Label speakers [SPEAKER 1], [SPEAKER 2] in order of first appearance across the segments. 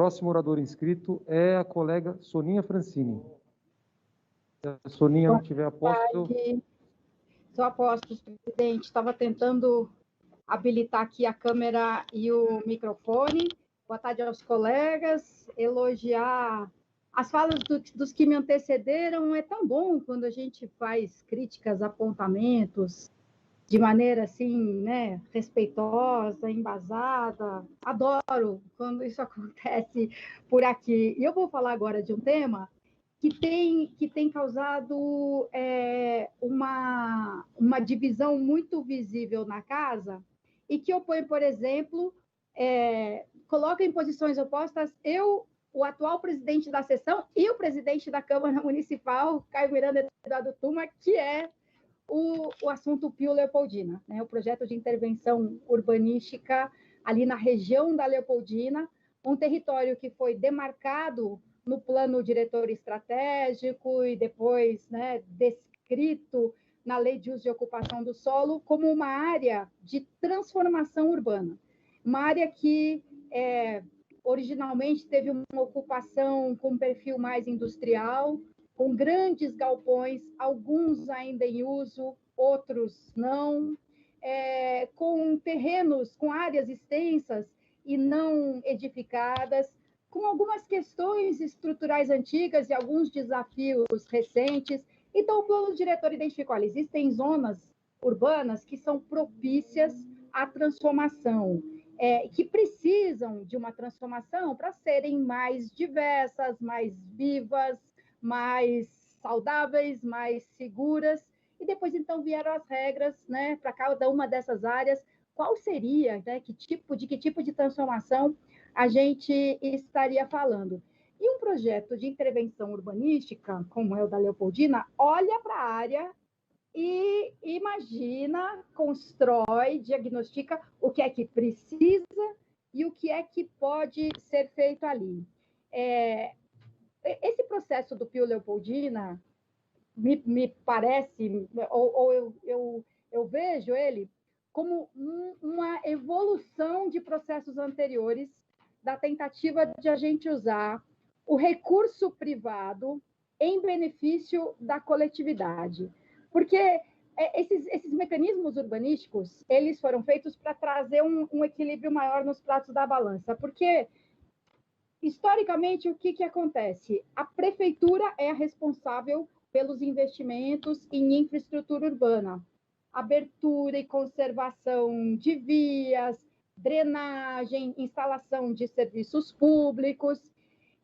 [SPEAKER 1] próximo orador inscrito é a colega Soninha Francini. Se a Soninha não tiver aposto...
[SPEAKER 2] Sou aposto, presidente. Estava tentando habilitar aqui a câmera e o microfone. Boa tarde aos colegas. Elogiar as falas dos que me antecederam. É tão bom quando a gente faz críticas, apontamentos, de maneira assim, né, respeitosa, embasada. Adoro quando isso acontece por aqui. E eu vou falar agora de um tema que tem causado uma divisão muito visível na casa e que opõe, por exemplo, coloca em posições opostas o atual presidente da sessão e o presidente da Câmara Municipal, Caio Miranda Eduardo Tuma, que é o assunto Pio Leopoldina, né? O projeto de intervenção urbanística ali na região da Leopoldina, um território que foi demarcado no plano diretor estratégico e depois, né, descrito na lei de uso e ocupação do solo como uma área de transformação urbana, uma área que originalmente teve uma ocupação com um perfil mais industrial, com grandes galpões, alguns ainda em uso, outros não, com terrenos, com áreas extensas e não edificadas, com algumas questões estruturais antigas e alguns desafios recentes. Então, o plano diretor identificou, olha, existem zonas urbanas que são propícias à transformação, que precisam de uma transformação para serem mais diversas, mais vivas, mais saudáveis, mais seguras, e depois, então, vieram as regras, né, para cada uma dessas áreas, qual seria, né, que tipo de transformação a gente estaria falando. E um projeto de intervenção urbanística, como é o da Leopoldina, olha para a área e imagina, constrói, diagnostica o que é que precisa e o que é que pode ser feito ali. Esse processo do Pio Leopoldina me parece, ou eu vejo ele como uma evolução de processos anteriores da tentativa de a gente usar o recurso privado em benefício da coletividade. Porque esses mecanismos urbanísticos, eles foram feitos para trazer um equilíbrio maior nos pratos da balança. Porque, historicamente, o que acontece? A prefeitura é a responsável pelos investimentos em infraestrutura urbana. Abertura e conservação de vias, drenagem, instalação de serviços públicos,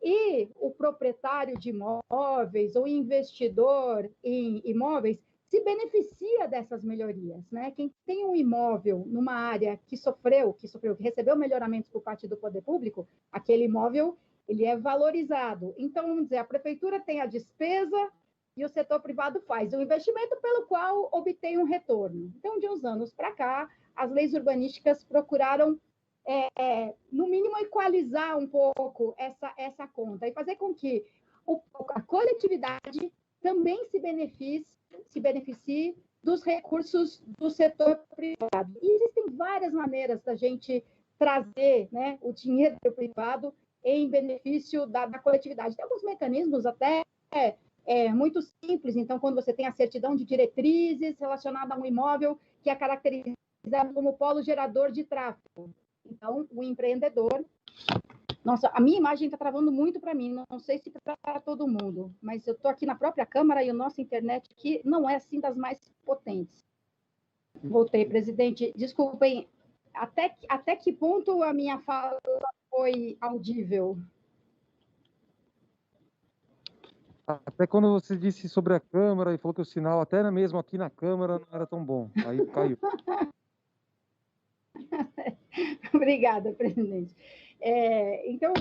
[SPEAKER 2] e o proprietário de imóveis ou investidor em imóveis se beneficia dessas melhorias, né? Quem tem um imóvel numa área que recebeu melhoramentos por parte do poder público, aquele imóvel ele é valorizado. Então, vamos dizer, a prefeitura tem a despesa e o setor privado faz o investimento pelo qual obtém um retorno. Então, de uns anos para cá, as leis urbanísticas procuraram, no mínimo, equalizar um pouco essa conta e fazer com que a coletividade também se beneficie dos recursos do setor privado. E existem várias maneiras da gente trazer, né, o dinheiro privado em benefício da coletividade. Tem alguns mecanismos até muito simples. Então, quando você tem a certidão de diretrizes relacionada a um imóvel que é caracterizado como polo gerador de tráfego. Então, o empreendedor... Nossa, a minha imagem está travando muito para mim, não sei se para todo mundo, mas eu estou aqui na própria Câmara e a nossa internet aqui não é assim das mais potentes. Voltei, presidente. Desculpem, até que ponto a minha fala foi audível?
[SPEAKER 1] Até quando você disse sobre a Câmara e falou que o sinal, até mesmo aqui na Câmara, não era tão bom. Aí caiu.
[SPEAKER 2] Obrigada, presidente. Então,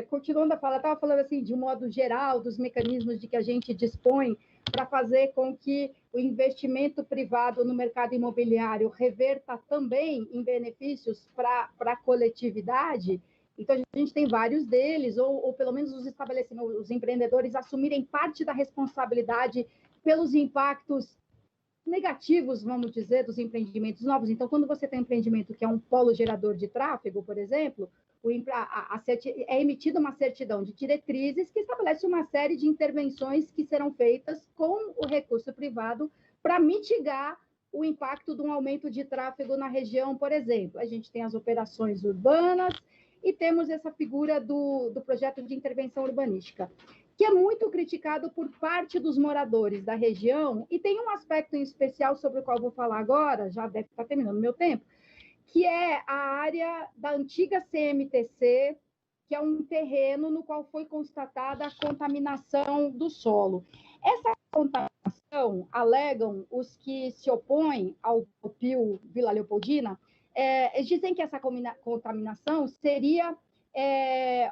[SPEAKER 2] continuando a fala, estava falando assim, de um modo geral, dos mecanismos de que a gente dispõe para fazer com que o investimento privado no mercado imobiliário reverta também em benefícios para a coletividade. Então, a gente tem vários deles, ou pelo menos os estabelecimentos, os empreendedores assumirem parte da responsabilidade pelos impactos negativos, vamos dizer, dos empreendimentos novos. Então, quando você tem um empreendimento que é um polo gerador de tráfego, por exemplo, é emitida uma certidão de diretrizes que estabelece uma série de intervenções que serão feitas com o recurso privado para mitigar o impacto de um aumento de tráfego na região, por exemplo. A gente tem as operações urbanas e temos essa figura do projeto de intervenção urbanística, que é muito criticado por parte dos moradores da região, e tem um aspecto em especial sobre o qual eu vou falar agora, já deve estar terminando o meu tempo, que é a área da antiga CMTC, que é um terreno no qual foi constatada a contaminação do solo. Essa contaminação, alegam os que se opõem ao PIO Vila Leopoldina, eles dizem que essa contaminação seria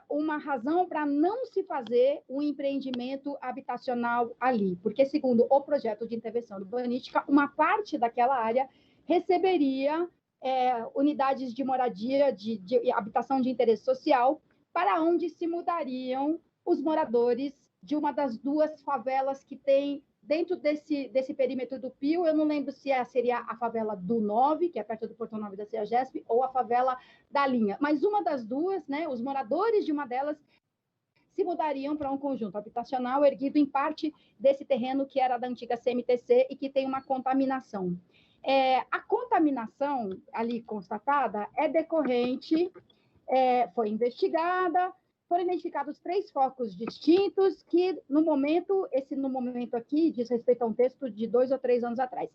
[SPEAKER 2] uma razão para não se fazer um empreendimento habitacional ali, porque, segundo o projeto de intervenção urbanística, uma parte daquela área receberia unidades de moradia, de habitação de interesse social, para onde se mudariam os moradores de uma das duas favelas que tem dentro desse perímetro do Pio. Eu não lembro se seria a favela do 9, que é perto do Portão 9 da CEAGESP, ou a favela da Linha. Mas uma das duas, né, os moradores de uma delas se mudariam para um conjunto habitacional erguido em parte desse terreno que era da antiga CMTC e que tem uma contaminação. A contaminação ali constatada é decorrente, foi investigada, foram identificados 3 focos distintos que, no momento aqui, diz respeito a um texto de 2 ou 3 anos atrás,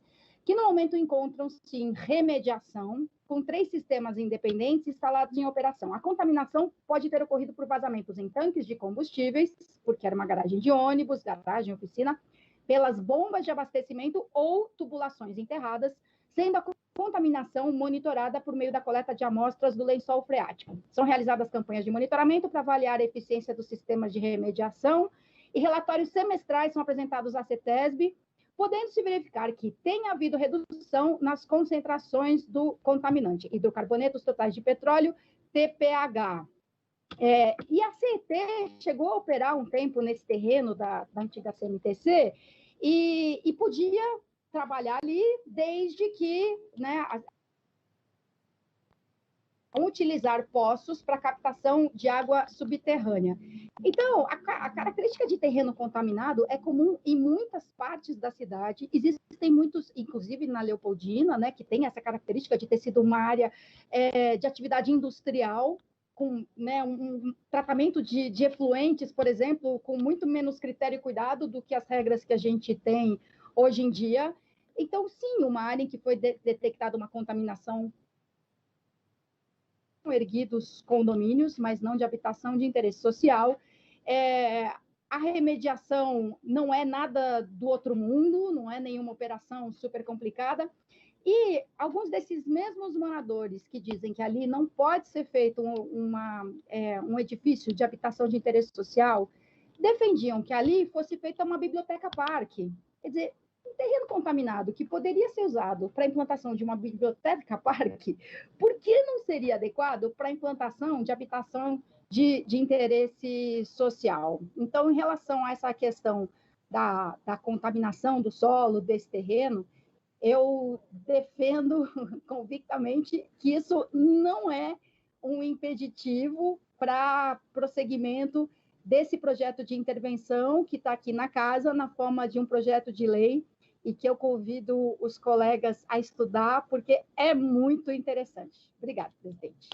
[SPEAKER 2] que no momento encontram-se em remediação, com 3 sistemas independentes instalados em operação. A contaminação pode ter ocorrido por vazamentos em tanques de combustíveis, porque era uma garagem de ônibus, garagem, oficina, pelas bombas de abastecimento ou tubulações enterradas, sendo a contaminação monitorada por meio da coleta de amostras do lençol freático. São realizadas campanhas de monitoramento para avaliar a eficiência dos sistemas de remediação e relatórios semestrais são apresentados à CETESB, podendo-se verificar que tem havido redução nas concentrações do contaminante, hidrocarbonetos totais de petróleo, TPH. E a CET chegou a operar um tempo nesse terreno da antiga CMTC e podia trabalhar ali desde que, né, utilizar poços para captação de água subterrânea. Então, a característica de terreno contaminado é comum em muitas partes da cidade. Existem muitos, inclusive na Leopoldina, né, que tem essa característica de ter sido uma área de atividade industrial, com, né, um tratamento de efluentes, por exemplo, com muito menos critério e cuidado do que as regras que a gente tem hoje em dia. Então, sim, uma área em que foi detectada uma contaminação, erguidos condomínios, mas não de habitação de interesse social. A remediação não é nada do outro mundo, não é nenhuma operação super complicada. E alguns desses mesmos moradores que dizem que ali não pode ser feito um edifício de habitação de interesse social, defendiam que ali fosse feita uma biblioteca-parque. Quer dizer, um terreno contaminado que poderia ser usado para a implantação de uma biblioteca-parque, por que não seria adequado para a implantação de habitação de interesse social? Então, em relação a essa questão da contaminação do solo, desse terreno, eu defendo convictamente que isso não é um impeditivo para prosseguimento desse projeto de intervenção que está aqui na casa, na forma de um projeto de lei, e que eu convido os colegas a estudar, porque é muito interessante. Obrigada, presidente.